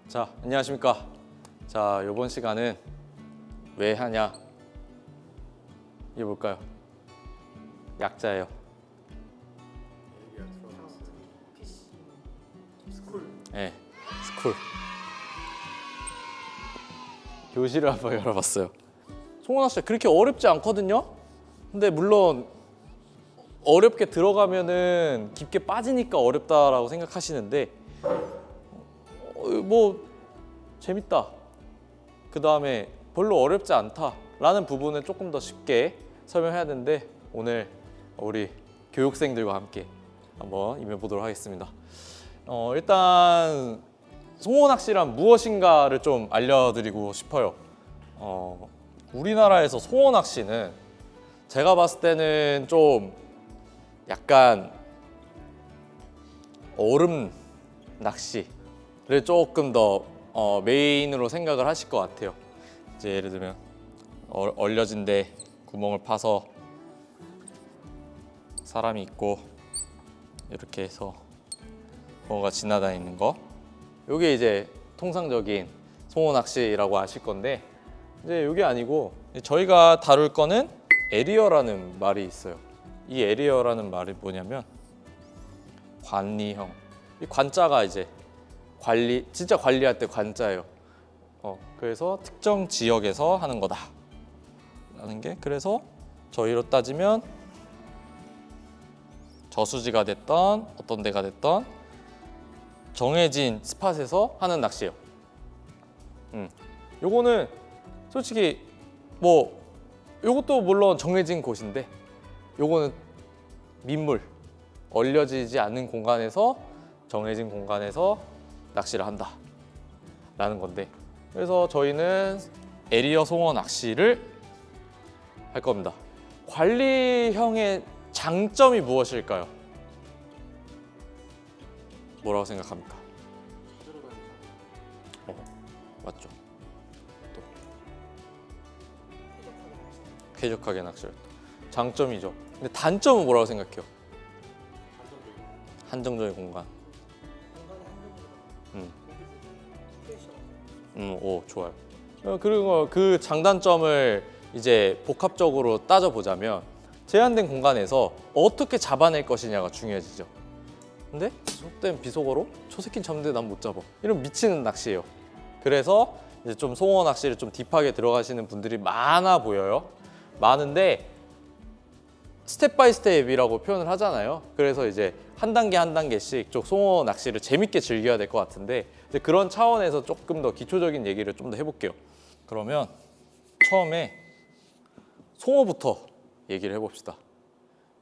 자, 안녕하십니까. 자, 이번 시간은 왜 하냐? 이게 뭘까요? 약자예요. 네, 스쿨. 교실을 한번 열어봤어요. 송원학씨 그렇게 어렵지 않거든요. 근데 물론 어렵게 들어가면은 깊게 빠지니까 어렵다라고 생각하시는데 뭐 재밌다. 그 다음에 별로 어렵지 않다라는 부분은 조금 더 쉽게 설명해야 되는데 오늘 우리 교육생들과 함께 한번 임해보도록 하겠습니다. 일단 송어낚시란 무엇인가를 좀 알려드리고 싶어요. 우리나라에서 송어낚시는 제가 봤을 때는 좀 약간 얼음 낚시를 조금 더 메인으로 생각을 하실 것 같아요. 이제 예를 들면 얼려진 데 구멍을 파서 사람이 있고 이렇게 해서 뭐가 지나다니는 거, 이게 이제 통상적인 송어 낚시라고 아실 건데 이제 이게 아니고 저희가 다룰 거는 에리어라는 말이 있어요. 이 에리어라는 말이 뭐냐면 관리형. 이 관자가 이제 관리, 진짜 관리할 때 관자예요. 그래서 특정 지역에서 하는 거다 라는 게, 그래서 저희로 따지면 저수지가 됐던 어떤 데가 됐던 정해진 스팟에서 하는 낚시예요. 요거는 솔직히 뭐 요것도 물론 정해진 곳인데 요거는 민물, 얼려지지 않는 공간에서 정해진 공간에서 낚시를 한다 라는 건데, 그래서 저희는 에리어 송어 낚시를 할 겁니다. 관리형의 장점이 무엇일까요? 뭐라고 생각합니까? 맞죠. 또 쾌적하게 낚시를. 장점이죠. 근데 단점은 뭐라고 생각해요? 한정적인 공간. 오, 좋아요. 그리고 그 장단점을 이제 복합적으로 따져보자면 제한된 공간에서 어떻게 잡아낼 것이냐가 중요해지죠. 근데 속된 비속어로 저 새끼는 잡는데 난 못 잡아, 이런 미치는 낚시예요. 그래서 이제 좀 송어 낚시를 좀 딥하게 들어가시는 분들이 많아 보여요. 많은데 스텝 바이 스텝이라고 표현을 하잖아요. 그래서 이제 한 단계 한 단계씩 좀 송어 낚시를 재밌게 즐겨야 될 것 같은데 이제 그런 차원에서 조금 더 기초적인 얘기를 좀 더 해볼게요. 그러면 처음에 송어부터 얘기를 해봅시다.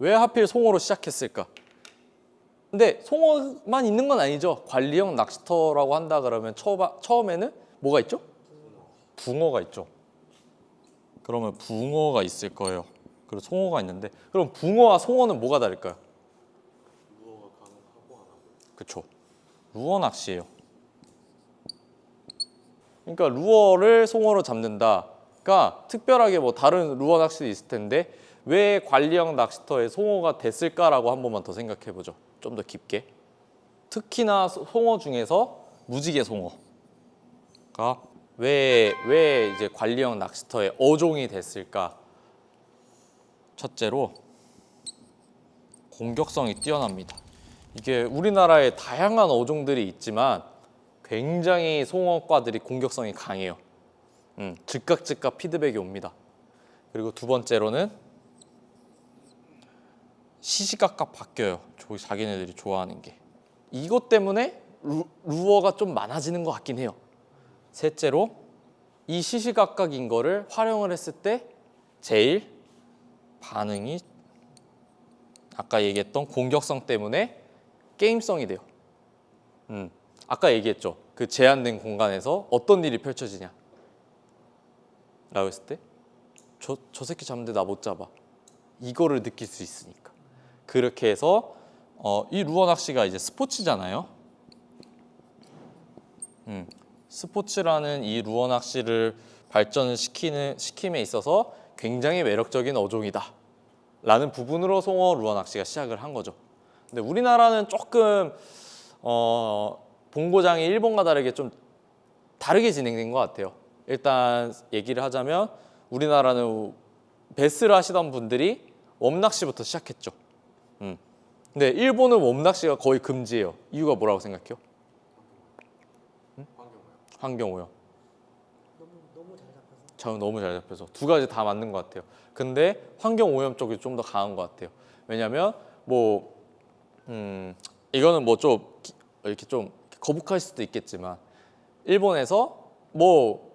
왜 하필 송어로 시작했을까? 근데 송어만 있는 건 아니죠. 관리형 낚시터라고 한다 그러면 처음에는 뭐가 있죠? 붕어가 있죠. 그러면 붕어가 있을 거예요. 그리고 송어가 있는데, 그럼 붕어와 송어는 뭐가 다를까요? 루어가 가능하고 안 하고. 그쵸. 루어 낚시예요. 그러니까 루어를 송어로 잡는다가 특별하게 뭐 다른 루어 낚시도 있을 텐데 왜 관리형 낚시터에 송어가 됐을까라고 한 번만 더 생각해 보죠. 좀 더 깊게. 특히나 송어 중에서 무지개 송어가 왜 이제 관리형 낚시터에 어종이 됐을까? 첫째로 공격성이 뛰어납니다. 이게 우리나라에 다양한 어종들이 있지만 굉장히 송어과들이 공격성이 강해요. 즉각 피드백이 옵니다. 그리고 두 번째로는 시시각각 바뀌어요. 자기네들이 좋아하는 게. 이것 때문에 루어가 좀 많아지는 것 같긴 해요. 셋째로 이 시시각각인 거를 활용을 했을 때 제일 반응이 아까 얘기했던 공격성 때문에 게임성이 돼요. 아까 얘기했죠. 그 제한된 공간에서 어떤 일이 펼쳐지냐 라고 했을 때 저 새끼 잡는데 나 못 잡아, 이거를 느낄 수 있으니까. 그렇게 해서 이 루어 낚시가 이제 스포츠잖아요. 스포츠라는 이 루어 낚시를 발전을 시킴에 있어서 굉장히 매력적인 어종이다 라는 부분으로 송어 루어 낚시가 시작을 한 거죠. 근데 우리나라는 조금 본고장이 일본과 다르게 좀 다르게 진행된 것 같아요. 일단 얘기를 하자면 우리나라는 베스를 하시던 분들이 웜낚시부터 시작했죠. 근데 일본은 웜낚시가 거의 금지예요. 이유가 뭐라고 생각해요? 환경오염. 너무 잘 잡혀서 두 가지 다 맞는 것 같아요. 근데 환경오염 쪽이 좀 더 강한 것 같아요. 왜냐하면 뭐 이거는 뭐 좀 이렇게 좀 거북할 수도 있겠지만 일본에서 뭐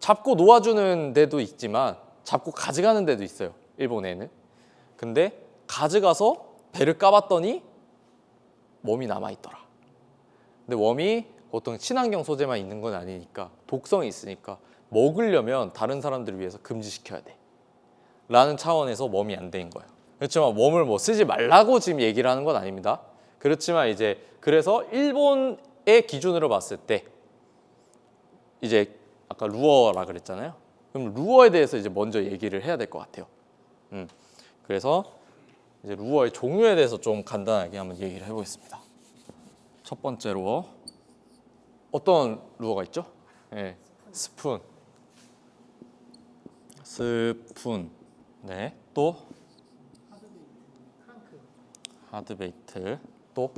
잡고 놓아주는 데도 있지만 잡고 가져가는 데도 있어요. 일본에는. 근데 가져가서 배를 까봤더니 웜이 남아있더라. 근데 웜이 보통 친환경 소재만 있는 건 아니니까 독성이 있으니까 먹으려면 다른 사람들을 위해서 금지시켜야 돼 라는 차원에서 웜이 안 된 거예요. 그렇지만 웜을 뭐 쓰지 말라고 지금 얘기를 하는 건 아닙니다. 그렇지만 이제 그래서 일본의 기준으로 봤을 때 이제 아까 루어라 그랬잖아요. 그럼 루어에 대해서 이제 먼저 얘기를 해야 될 것 같아요. 그래서 이제 루어의 종류에 대해서 좀 간단하게 한번 얘기를 해보겠습니다. 첫 번째 루어 어떤 루어가 있죠? 네, 스푼. 네, 또 하드베이트, 또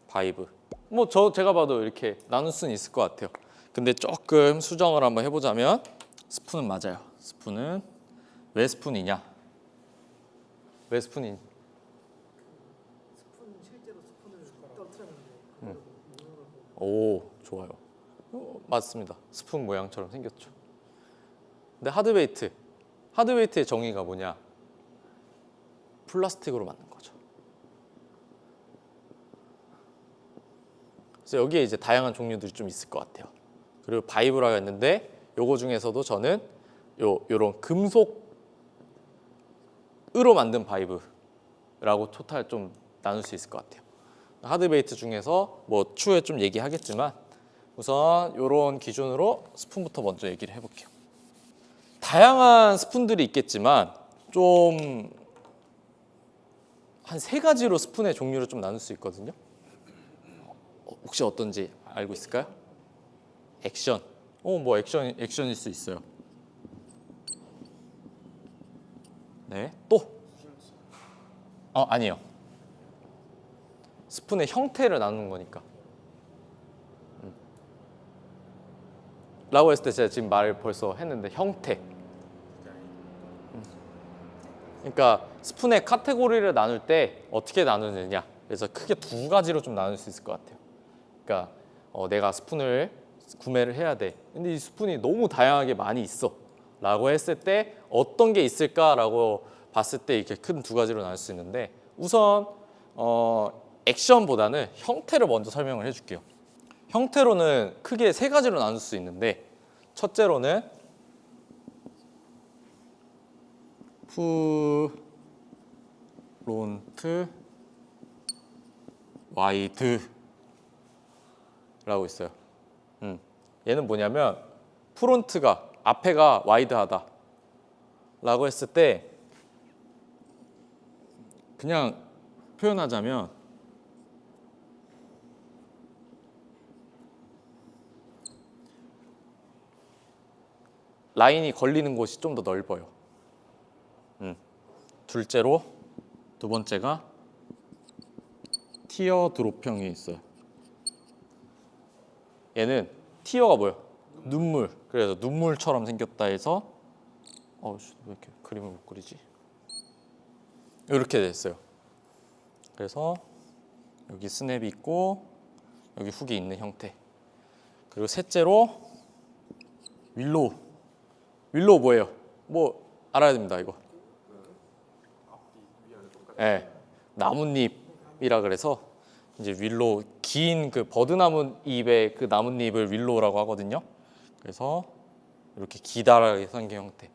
바이브. 뭐 제가 봐도 이렇게 나눌 수는 있을 것 같아요. 근데 조금 수정을 한번 해보자면 스푼은 맞아요. 스푼은 왜 스푼이냐? 왜 스푼이? 스푼 실제로 스푼을 떨어뜨렸는데 오, 좋아요. 맞습니다. 스푼 모양처럼 생겼죠. 근데 하드웨이트의 정의가 뭐냐? 플라스틱으로 만든 거죠. 그래서 여기에 이제 다양한 종류들이 좀 있을 것 같아요. 그리고 바이브라고 했는데 요거 중에서도 저는 요런 금속으로 만든 바이브라고 토탈 좀 나눌 수 있을 것 같아요. 하드베이트 중에서 뭐 추후에 좀 얘기하겠지만 우선 요런 기준으로 스푼부터 먼저 얘기를 해볼게요. 다양한 스푼들이 있겠지만 좀 한 3가지로 스푼의 종류를 좀 나눌 수 있거든요. 혹시 어떤지 알고 있을까요? 액션. 뭐 액션일 수 있어요. 네, 또. 아니에요. 스푼의 형태를 나누는 거니까. 라고 했을 때 제가 지금 말을 벌써 했는데 형태. 그러니까 스푼의 카테고리를 나눌 때 어떻게 나누느냐. 그래서 크게 2가지로 좀 나눌 수 있을 것 같아요. 그러니까 내가 스푼을 구매를 해야 돼. 근데 이 스푼이 너무 다양하게 많이 있어. 라고 했을 때 어떤 게 있을까라고 봤을 때 이렇게 큰 2가지로 나눌 수 있는데 우선 액션보다는 형태를 먼저 설명을 해줄게요. 형태로는 크게 3가지로 나눌 수 있는데 첫째로는 프론트 와이드라고 있어요. 얘는 뭐냐면 프론트가 앞에가 와이드하다 라고 했을 때 그냥 표현하자면 라인이 걸리는 곳이 좀 더 넓어요. 둘째로 두 번째가 티어 드롭형이 있어요. 얘는 티어가 뭐예요? 눈물. 그래서 눈물처럼 생겼다 해서 왜 이렇게 그림을 못 그리지? 이렇게 됐어요. 그래서 여기 스냅이 있고 여기 훅이 있는 형태. 그리고 셋째로 윌로우. 윌로우 뭐예요? 뭐 알아야 됩니다 이거. 네, 나뭇잎이라 그래서 이제 윌로우 긴 그 버드나무 잎의 그 나뭇잎을 윌로우라고 하거든요. 그래서 이렇게 기다랗게 생긴 형태.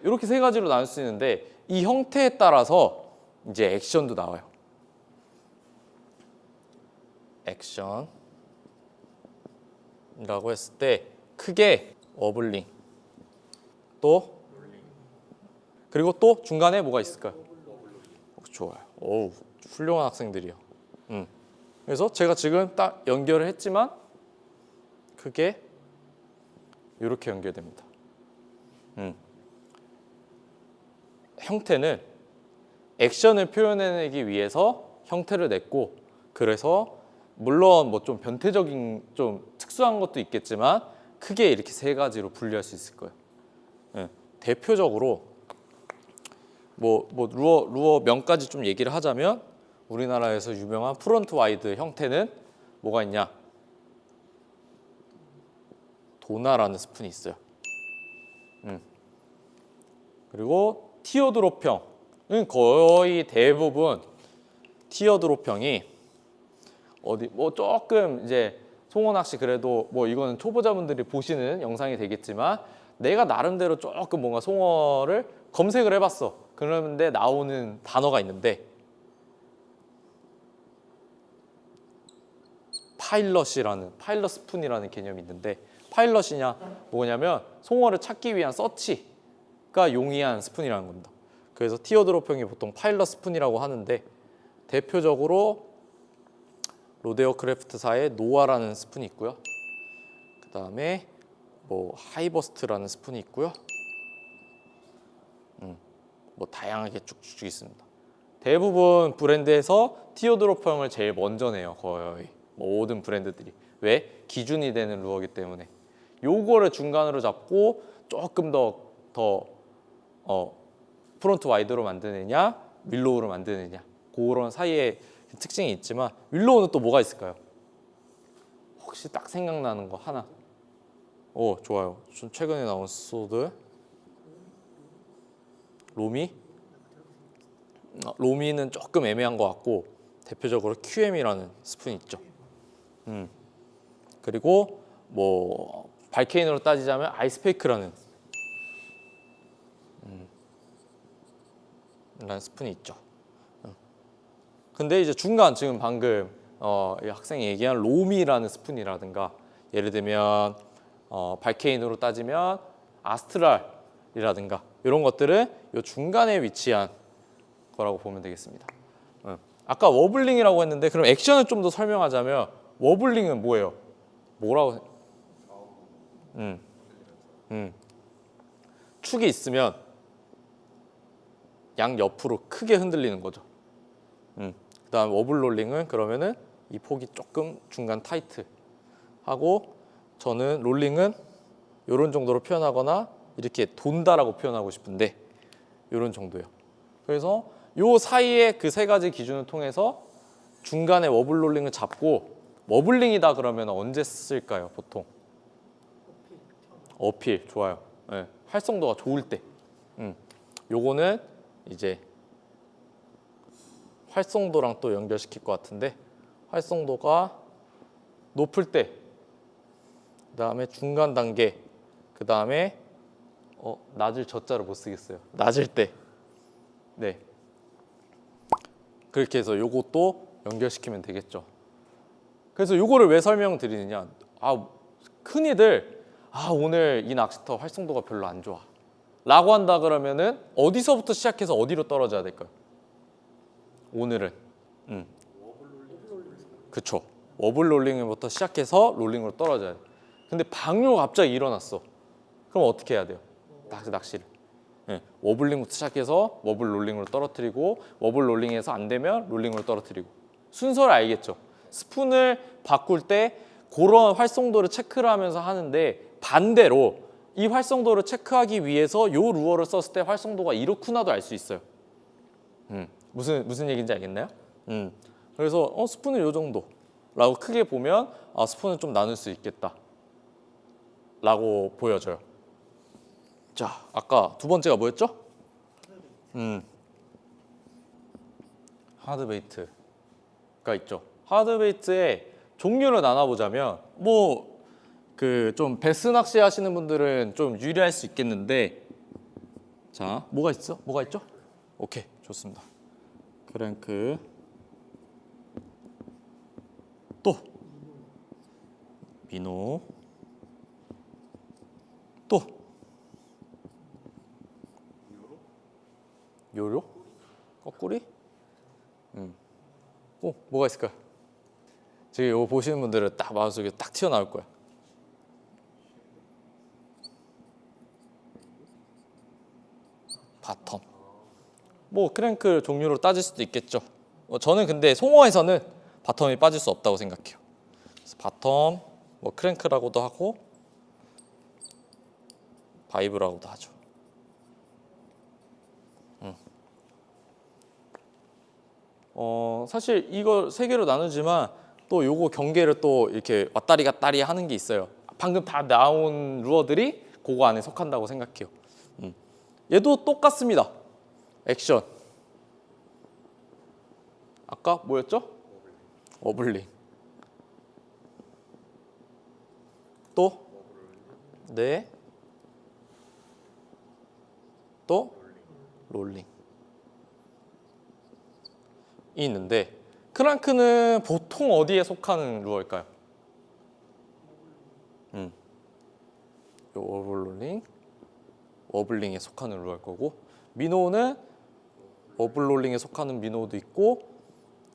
이렇게 3가지로 나눌 수 있는데 이 형태에 따라서 이제 액션도 나와요. 액션이라고 했을 때 크게 워블링 또 그리고 또 중간에 뭐가 있을까요? 좋아요. 오, 훌륭한 학생들이요. 그래서 제가 지금 딱 연결을 했지만 그게 이렇게 연결됩니다. 형태는 액션을 표현해내기 위해서 형태를 냈고, 그래서 물론 뭐 좀 변태적인 좀 특수한 것도 있겠지만 크게 이렇게 세 가지로 분류할 수 있을 거예요. 대표적으로 뭐 루어 명까지 좀 얘기를 하자면 우리나라에서 유명한 프론트 와이드 형태는 뭐가 있냐? 도나라는 스푼이 있어요. 그리고 티어드롭형은 거의 대부분 티어드롭형이 어디 뭐 조금 이제 송어 낚시 그래도 뭐 이거는 초보자분들이 보시는 영상이 되겠지만 내가 나름대로 조금 뭔가 송어를 검색을 해봤어. 그런데 나오는 단어가 있는데 파일럿 스푼이라는 개념이 있는데, 파일럿이냐 뭐냐면 송어를 찾기 위한 서치가 용이한 스푼이라는 겁니다. 그래서 티어드롭형이 보통 파일럿 스푼이라고 하는데, 대표적으로 로데오 크래프트사의 노아라는 스푼이 있고요. 그 다음에 뭐 하이버스트라는 스푼이 있고요. 뭐 다양하게 쭉쭉 있습니다. 대부분 브랜드에서 티어드롭형을 제일 먼저 내요. 거의 모든 브랜드들이. 왜? 기준이 되는 루어이기 때문에. 요거를 중간으로 잡고 조금 더 프론트 와이드로 만드느냐 윌로우로 만드느냐, 그런 사이에 특징이 있지만, 윌로우는 또 뭐가 있을까요? 혹시 딱 생각나는 거 하나? 좋아요. 좀 최근에 나온 소드 로미는 조금 애매한 것 같고, 대표적으로 QM이라는 스푼이 있죠. 그리고 뭐 발케인으로 따지자면 아이스페이크라는 라는 스푼이 있죠. 근데 이제 중간 지금 방금 이 학생이 얘기한 로미라는 스푼이라든가, 예를 들면 발케인으로 따지면 아스트랄이라든가 이런 것들은 이 중간에 위치한 거라고 보면 되겠습니다. 아까 워블링이라고 했는데, 그럼 액션을 좀 더 설명하자면 워블링은 뭐예요? 뭐라고? 축이 있으면 양 옆으로 크게 흔들리는 거죠. 그다음 워블롤링은 그러면은 이 폭이 조금 중간 타이트 하고, 저는 롤링은 이런 정도로 표현하거나 이렇게 돈다라고 표현하고 싶은데 이런 정도예요. 그래서 요 사이에 그 세 가지 기준을 통해서 중간에 워블롤링을 잡고, 워블링이다 그러면 언제 쓸까요? 보통 어필 좋아요. 네, 활성도가 좋을 때. 요거는 이제 활성도랑 또 연결시킬 것 같은데, 활성도가 높을 때, 그 다음에 중간 단계, 그 다음에 낮을 저자를 못 쓰겠어요. 낮을 때. 네. 그렇게 해서 요것도 연결시키면 되겠죠. 그래서 요거를 왜 설명드리느냐, 흔히들 오늘 이 낚시터 활성도가 별로 안 좋아 라고 한다 그러면은 어디서부터 시작해서 어디로 떨어져야 될까요? 오늘은 그쵸, 워블롤링부터 시작해서 롤링으로 떨어져야 돼. 근데 방류가 갑자기 일어났어. 그럼 어떻게 해야 돼요? 낚시를 워블링부터 시작해서 워블롤링으로 떨어뜨리고, 워블롤링에서 안 되면 롤링으로 떨어뜨리고, 순서를 알겠죠? 스푼을 바꿀 때 그런 활성도를 체크를 하면서 하는데, 반대로 이 활성도를 체크하기 위해서 요 루어를 썼을 때 활성도가 이렇구나도 알 수 있어요. 무슨 얘기인지 알겠나요? 그래서 스푼을 요 정도라고 크게 보면 스푼은 좀 나눌 수 있겠다 라고 보여져요. 자, 아까 두 번째가 뭐였죠? 하드베이트가 있죠. 하드베이트의 종류를 나눠보자면, 뭐 그 좀 베스 낚시 하시는 분들은 좀 유리할 수 있겠는데, 자, 뭐가 있죠? 오케이, 좋습니다. 크랭크, 또 미노, 또 요로? 거꾸리? 뭐가 있을까요? 지금 이거 보시는 분들은 딱 마음속에 딱 튀어나올 거야. 바텀. 뭐 크랭크 종류로 따질 수도 있겠죠. 저는 근데 송어에서는 바텀이 빠질 수 없다고 생각해요. 그래서 바텀, 뭐 크랭크라고도 하고 바이브라고도 하죠. 사실 이거 세 개로 나누지만 또 요거 경계를 또 이렇게 왔다리 갔다리 하는 게 있어요. 방금 다 나온 루어들이 그거 안에 속한다고 생각해요. 얘도 똑같습니다. 액션. 아까 뭐였죠? 워블링. 또? 네. 또? 롤링. 이 있는데 크랑크는 보통 어디에 속하는 루어일까요? 요 워블롤링, 워블링에 속하는 루어일 거고, 미노는 워블롤링에 속하는 미노도 있고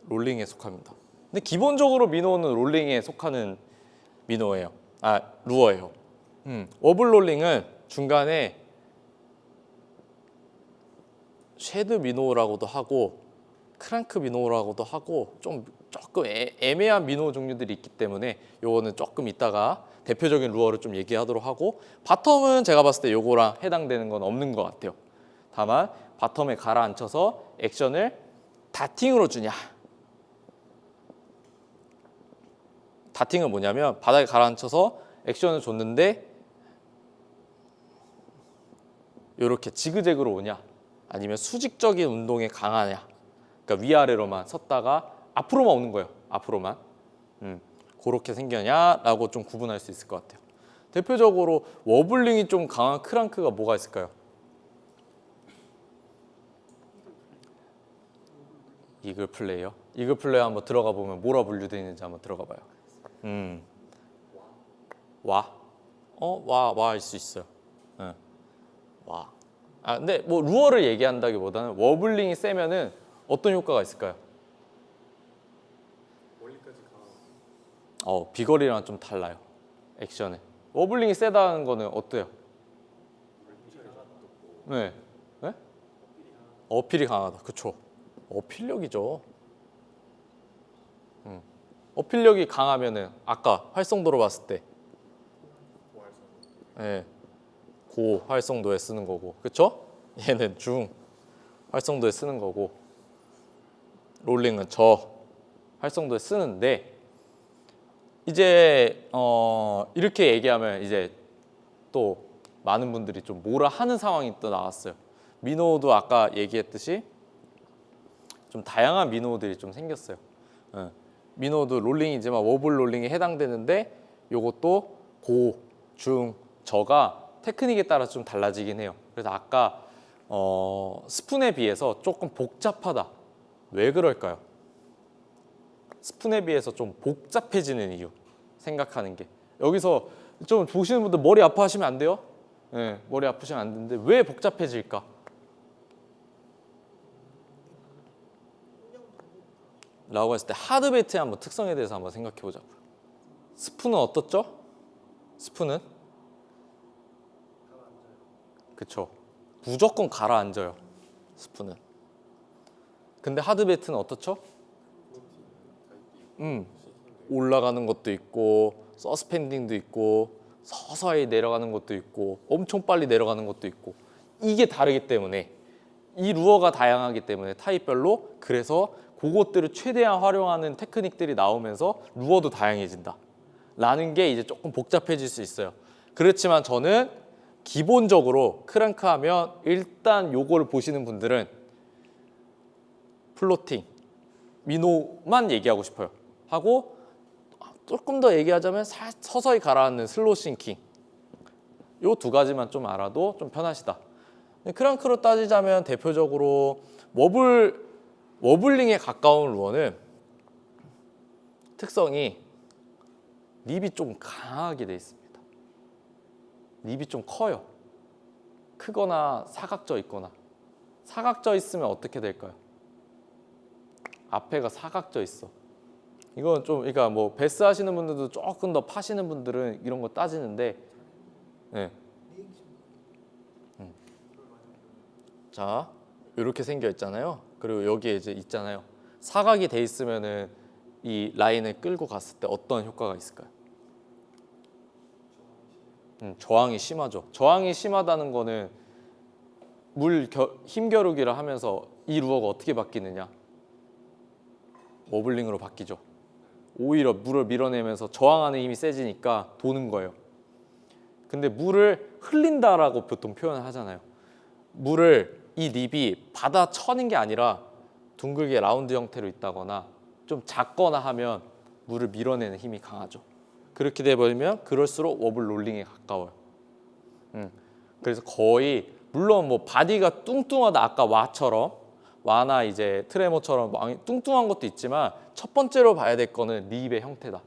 롤링에 속합니다. 근데 기본적으로 미노는 롤링에 속하는 미노예요. 루어예요. 워블롤링은 중간에 쉐드 미노라고도 하고 크랑크 미노라고도 하고 좀 조금 애매한 미노 종류들이 있기 때문에 요거는 조금 이따가 대표적인 루어를 좀 얘기하도록 하고, 바텀은 제가 봤을 때 요거랑 해당되는 건 없는 것 같아요. 다만 바텀에 가라앉혀서 액션을 다팅으로 주냐. 다팅은 뭐냐면 바닥에 가라앉혀서 액션을 줬는데 이렇게 지그재그로 오냐, 아니면 수직적인 운동에 강하냐. 그러니까 위아래로만 섰다가 앞으로만 오는 거예요. 앞으로만. 그렇게 생겨냐라고 좀 구분할 수 있을 것 같아요. 대표적으로 워블링이 좀 강한 크랑크가 뭐가 있을까요? 이글 플레이어. 이글 플레이어 한번 들어가 보면 뭐라 분류되어 있는지 한번 들어가 봐요. 와. 와일 수 있어요. 와. 근데 뭐 루어를 얘기한다기보다는 워블링이 세면은 어떤 효과가 있을까요? 멀리까지 가. 비거리랑 좀 달라요. 액션에. 워블링이 세다는 거는 어때요? 네. 네? 어필이 강하다. 그쵸. 어필력이죠. 어필력이 강하면은 아까 활성도로 봤을 때 네. 고 활성도에 쓰는 거고, 그쵸? 얘는 중 활성도에 쓰는 거고, 롤링은 저 활성도에 쓰는데, 이제 이렇게 얘기하면 이제 또 많은 분들이 좀 뭐라 하는 상황이 또 나왔어요. 미노도 아까 얘기했듯이 좀 다양한 미노들이 좀 생겼어요. 미노도 롤링이지만 워블 롤링에 해당되는데 요것도 고, 중, 저가 테크닉에 따라 좀 달라지긴 해요. 그래서 아까 스푼에 비해서 조금 복잡하다. 왜 그럴까요? 스푼에 비해서 좀 복잡해지는 이유 생각하는 게, 여기서 좀 보시는 분들 머리 아파하시면 안 돼요. 네, 머리 아프시면 안 되는데 왜 복잡해질까? 라고 했을 때 하드베이트의 한번 특성에 대해서 한번 생각해 보자고요. 스푼은 어떻죠? 스푼은 그쵸, 무조건 가라앉아요. 스푼은. 근데 하드베이트는 어떻죠? 올라가는 것도 있고 서스펜딩도 있고 서서히 내려가는 것도 있고 엄청 빨리 내려가는 것도 있고, 이게 다르기 때문에, 이 루어가 다양하기 때문에 타입별로, 그래서 그것들을 최대한 활용하는 테크닉들이 나오면서 루어도 다양해진다 라는 게 이제 조금 복잡해질 수 있어요. 그렇지만 저는 기본적으로 크랑크 하면 일단 요거를 보시는 분들은 플로팅, 미노만 얘기하고 싶어요. 하고 조금 더 얘기하자면 서서히 가라앉는 슬로우 싱킹, 요 두 가지만 좀 알아도 좀 편하시다. 크랑크로 따지자면 대표적으로 워블링에 가까운 루어는 특성이 립이 좀 강하게 돼 있습니다. 립이 좀 커요. 크거나 사각져 있거나. 사각져 있으면 어떻게 될까요? 앞에가 사각져 있어. 이건 좀 그러니까 뭐 베스 하시는 분들도 조금 더 파시는 분들은 이런 거 따지는데, 네. 자, 이렇게 생겨 있잖아요. 그리고 여기에 이제 있잖아요. 사각이 돼 있으면은 이 라인을 끌고 갔을 때 어떤 효과가 있을까요? 저항이 심하죠. 저항이 심하다는 거는 힘겨루기를 하면서 이 루어가 어떻게 바뀌느냐? 워블링으로 바뀌죠. 오히려 물을 밀어내면서 저항하는 힘이 세지니까 도는 거예요. 근데 물을 흘린다라고 보통 표현을 하잖아요. 물을 이 립이 받아 쳐는 게 아니라 둥글게 라운드 형태로 있다거나 좀 작거나 하면 물을 밀어내는 힘이 강하죠. 그렇게 돼버리면 그럴수록 워블 롤링에 가까워요. 그래서 거의 물론 뭐 바디가 뚱뚱하다 아까 와나 이제 트레모처럼 뚱뚱한 것도 있지만 첫 번째로 봐야 될 거는 립의 형태다.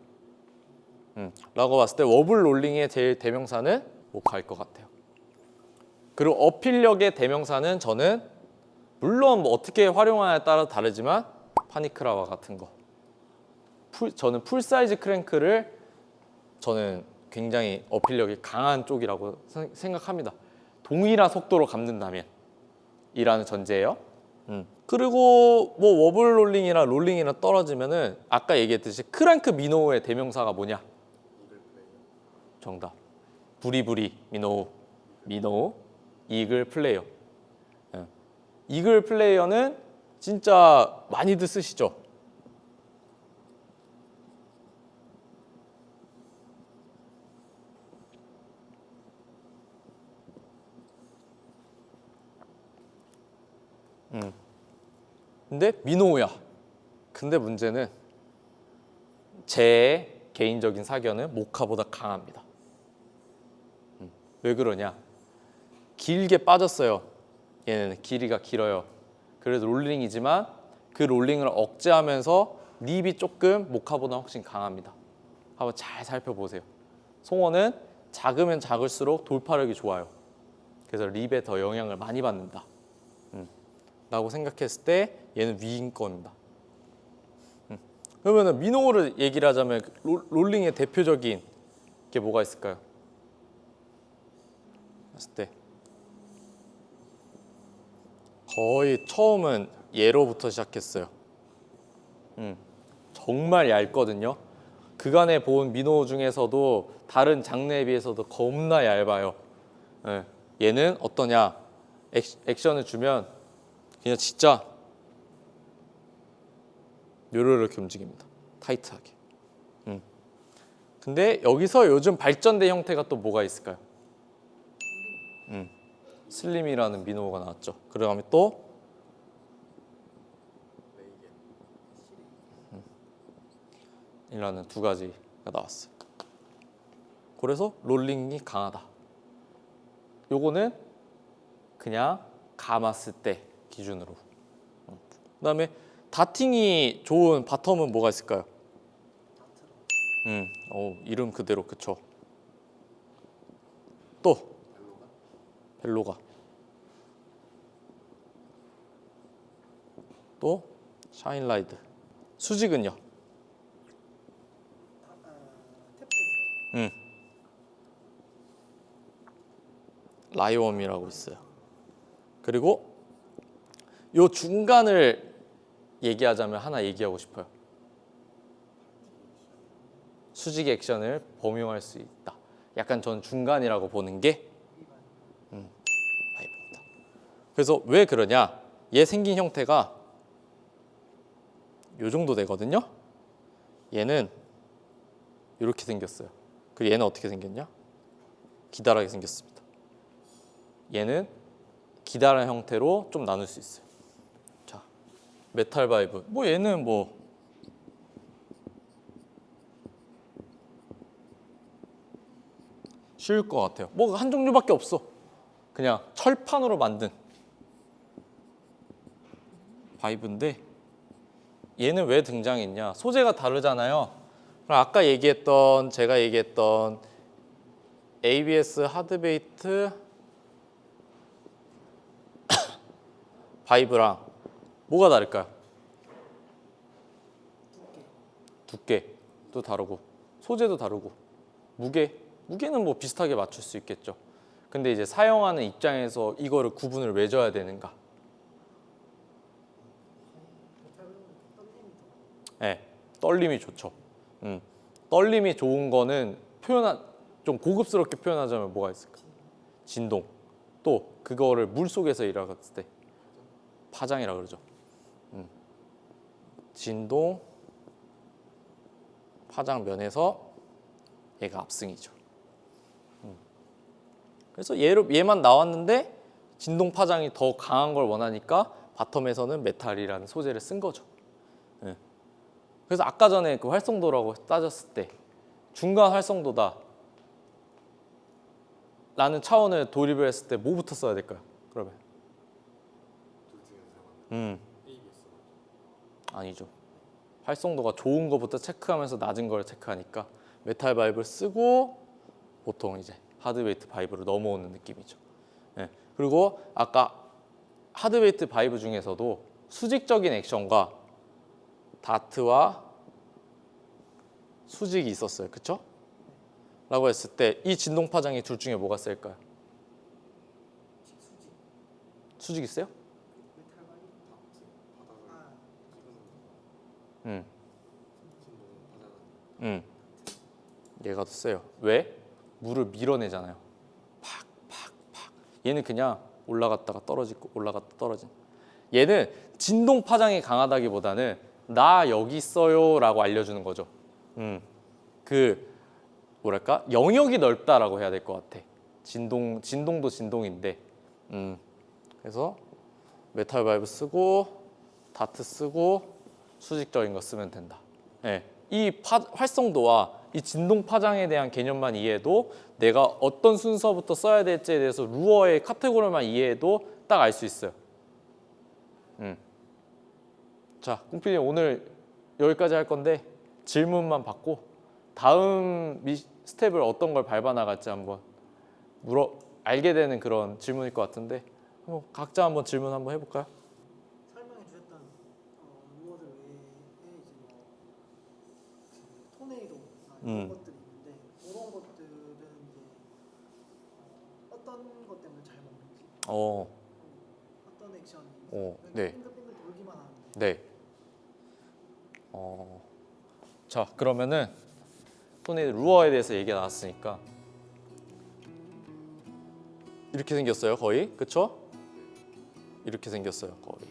라고 봤을 때 워블 롤링의 제일 대명사는 모카일 것 같아요. 그리고 어필력의 대명사는 저는 물론 뭐 어떻게 활용하냐에 따라 다르지만 파니크라와 같은 거. 저는 풀 사이즈 크랭크를 저는 굉장히 어필력이 강한 쪽이라고 생각합니다. 동일한 속도로 감는다면 이라는 전제예요. 그리고 뭐 워블 롤링이나 롤링이나 떨어지면은 아까 얘기했듯이 크랭크 미노우의 대명사가 뭐냐? 정답. 부리부리 미노우 이글 플레이어. 이글 플레이어는 진짜 많이들 쓰시죠. 근데 미노우야. 근데 문제는 제 개인적인 사견은 모카보다 강합니다. 왜 그러냐? 길게 빠졌어요. 얘는 길이가 길어요. 그래도 롤링이지만 그 롤링을 억제하면서 립이 조금 모카보다 훨씬 강합니다. 한번 잘 살펴보세요. 송어는 작으면 작을수록 돌파력이 좋아요. 그래서 립에 더 영향을 많이 받는다. 라고 생각했을 때 얘는 위인 겁니다. 그러면 미노우를 얘기를 하자면 롤링의 대표적인 게 뭐가 있을까요? 봤을 때 거의 처음은 얘로부터 시작했어요. 정말 얇거든요. 그간에 본 미노우 중에서도 다른 장르에 비해서도 겁나 얇아요. 얘는 어떠냐? 액션을 주면 그냥 진짜 요렇게 움직입니다. 타이트하게. 근데 여기서 요즘 발전된 형태가 또 뭐가 있을까요? 슬림이라는 미노우가 나왔죠. 그 다음에 또 이라는 두 가지가 나왔어요. 그래서 롤링이 강하다. 요거는 그냥 감았을 때 기준으로. 그 다음에 다팅이 좋은 바텀은 뭐가 있을까요? 이름 그대로 그쵸. 또 벨로가. 또 샤인라이드. 수직은요? 라이웜이라고 있어요. 그리고 요 중간을 얘기하자면 하나 얘기하고 싶어요. 수직 액션을 범용할 수 있다. 약간 전 중간이라고 보는 게 파이브입니다. 그래서 왜 그러냐? 얘 생긴 형태가 요 정도 되거든요. 얘는 이렇게 생겼어요. 그리고 얘는 어떻게 생겼냐? 기다랗게 생겼습니다. 얘는 기다란 형태로 좀 나눌 수 있어요. 자, 메탈 바이브. 뭐 얘는 뭐 쉬울 것 같아요. 뭐 한 종류밖에 없어. 그냥 철판으로 만든 바이브인데 얘는 왜 등장했냐? 소재가 다르잖아요. 그럼 아까 제가 얘기했던 ABS 하드베이트 바이브랑 뭐가 다를까요? 두께도 다르고 소재도 다르고 무게는 뭐 비슷하게 맞출 수 있겠죠. 근데 이제 사용하는 입장에서 이거를 구분을 왜 줘야 되는가? 네, 떨림이 좋죠. 떨림이 좋은 거는 좀 고급스럽게 표현하자면 뭐가 있을까? 진동. 또 그거를 물 속에서 일어났을 때 파장이라 그러죠. 진동, 파장 면에서 얘가 압승이죠. 그래서 얘만 나왔는데 진동 파장이 더 강한 걸 원하니까 바텀에서는 메탈이라는 소재를 쓴 거죠. 그래서 아까 전에 그 활성도라고 따졌을 때 중간 활성도다 라는 차원을 도입을 했을 때 뭐부터 써야 될까요? 그러면 아니죠. 활성도가 좋은 거부터 체크하면서 낮은 걸 체크하니까 메탈 바이브를 쓰고 보통 이제 하드웨이트 바이브로 넘어오는 느낌이죠. 그리고 아까 하드웨이트 바이브 중에서도 수직적인 액션과 다트와 수직이 있었어요. 그쵸? 라고 했을 때 이 진동 파장이 둘 중에 뭐가 셀까요? 수직이 세요? 얘가 더 세요. 왜? 물을 밀어내잖아요. 팍팍팍. 얘는 그냥 올라갔다가 떨어지고 올라갔다 떨어진. 얘는 진동 파장이 강하다기보다는 나 여기 있어요 라고 알려주는 거죠. 그 뭐랄까 영역이 넓다라고 해야 될 것 같아. 진동도 진동인데 그래서 메탈 바이브 쓰고 다트 쓰고 수직적인 거 쓰면 된다. 이 활성도와 이 진동 파장에 대한 개념만 이해해도 내가 어떤 순서부터 써야 될지에 대해서 루어의 카테고리만 이해해도 딱 알 수 있어요. 자, 꽁필님 오늘 여기까지 할 건데 질문만 받고 다음 스텝을 어떤 걸 밟아 나갈지 한번 알게 되는 그런 질문일 것 같은데 한번 각자 한번 질문 한번 해볼까요? 설명해 주셨던 루어들 외에 이제 토네이도나 이런 것들이 있는데 그런 것들은 이제 어떤 것 때문에 잘 먹는지 어떤 액션이 네. 빙글빙글 돌기만 하는데 네. 자, 그러면은 토네이도 루어에 대해서 얘기가 나왔으니까 이렇게 생겼어요, 거의. 그쵸? 이렇게 생겼어요, 거의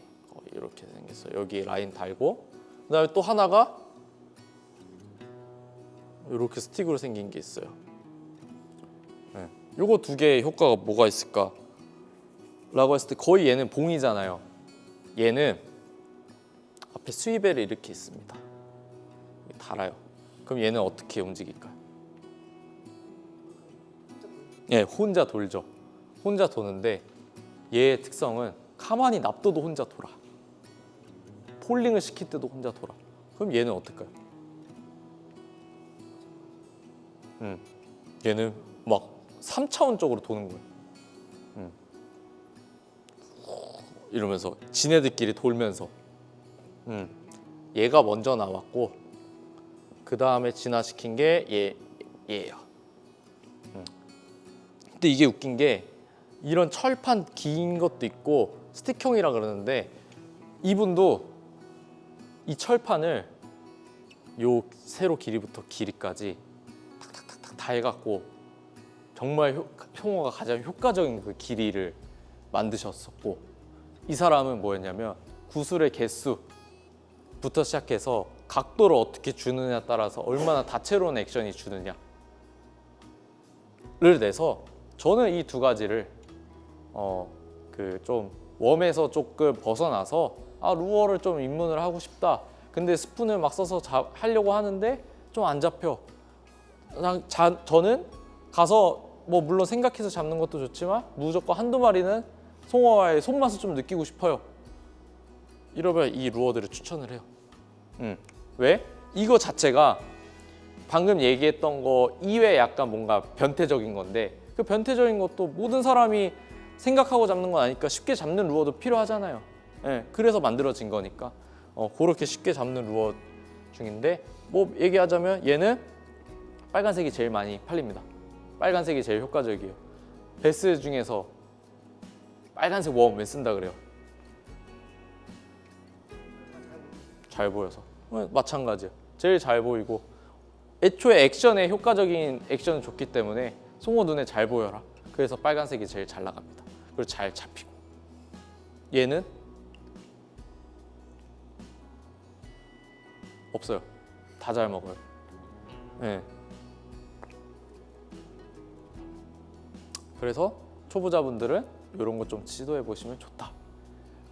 이렇게 생겼어요. 여기 라인 달고 그다음에 또 하나가 이렇게 스틱으로 생긴 게 있어요. 요거 두 개의 효과가 뭐가 있을까? 라고 했을 때 거의 얘는 봉이잖아요. 얘는 앞에 스위벨이 이렇게 있습니다. 달아요. 그럼 얘는 어떻게 움직일까요? 혼자 돌죠. 혼자 도는데 얘의 특성은 가만히 놔둬도 혼자 돌아. 폴링을 시킬 때도 혼자 돌아. 그럼 얘는 어떨까요? 얘는 막 3차원적으로 도는 거예요. 이러면서 지네들끼리 돌면서 얘가 먼저 나왔고 그 다음에 진화시킨 게 얘예요. 근데 이게 웃긴 게 이런 철판 긴 것도 있고 스틱형이라 그러는데 이분도 이 철판을 요 세로 길이부터 길이까지 탁탁탁탁 다 해갖고 정말 형호가 가장 효과적인 그 길이를 만드셨었고 이 사람은 뭐였냐면 구슬의 개수부터 시작해서 각도를 어떻게 주느냐에 따라서 얼마나 다채로운 액션이 주느냐를 내서 저는 이 두 가지를 그 좀 웜에서 조금 벗어나서 루어를 좀 입문을 하고 싶다. 근데 스푼을 막 써서 하려고 하는데 좀 안 잡혀. 저는 가서 뭐 물론 생각해서 잡는 것도 좋지만 무조건 한두 마리는 송어와의 손맛을 좀 느끼고 싶어요. 이러면 이 루어들을 추천을 해요. 왜? 이거 자체가 방금 얘기했던 거 이외에 약간 뭔가 변태적인 건데 그 변태적인 것도 모든 사람이 생각하고 잡는 건 아니까 쉽게 잡는 루어도 필요하잖아요. 그래서 만들어진 거니까 그렇게 쉽게 잡는 루어 중인데 뭐 얘기하자면 얘는 빨간색이 제일 많이 팔립니다. 빨간색이 제일 효과적이에요. 베스 중에서 빨간색 웜 왜 쓴다 그래요? 잘 보여서. 마찬가지예요. 제일 잘 보이고 애초에 액션에 효과적인 액션은 좋기 때문에 송호 눈에 잘 보여라. 그래서 빨간색이 제일 잘 나갑니다. 그리고 잘 잡히고. 얘는 없어요. 다 잘 먹어요. 네. 그래서 초보자분들은 이런 거 좀 시도해 보시면 좋다.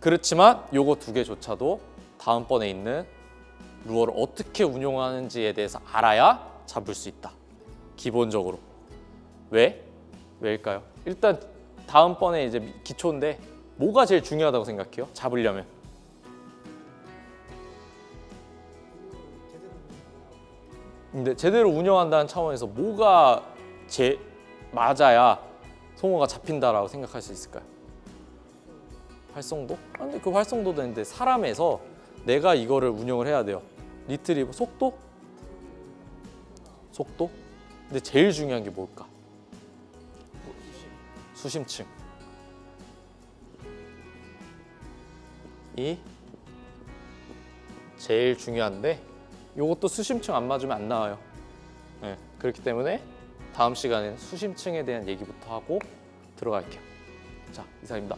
그렇지만 요거 두 개조차도 다음번에 있는 루어를 어떻게 운용하는지에 대해서 알아야 잡을 수 있다. 기본적으로. 왜? 왜일까요? 일단 다음번에 이제 기초인데 뭐가 제일 중요하다고 생각해요? 잡으려면. 근데 제대로 운영한다는 차원에서 뭐가 맞아야 송어가 잡힌다라고 생각할 수 있을까요? 활성도? 근데 그 활성도도 있는데 사람에서 내가 이거를 운영을 해야 돼요. 리트리버 속도? 속도? 근데 제일 중요한 게 뭘까? 수심층. 이 제일 중요한데 이것도 수심층 안 맞으면 안 나와요. 네, 그렇기 때문에 다음 시간에는 수심층에 대한 얘기부터 하고 들어갈게요. 자, 이상입니다.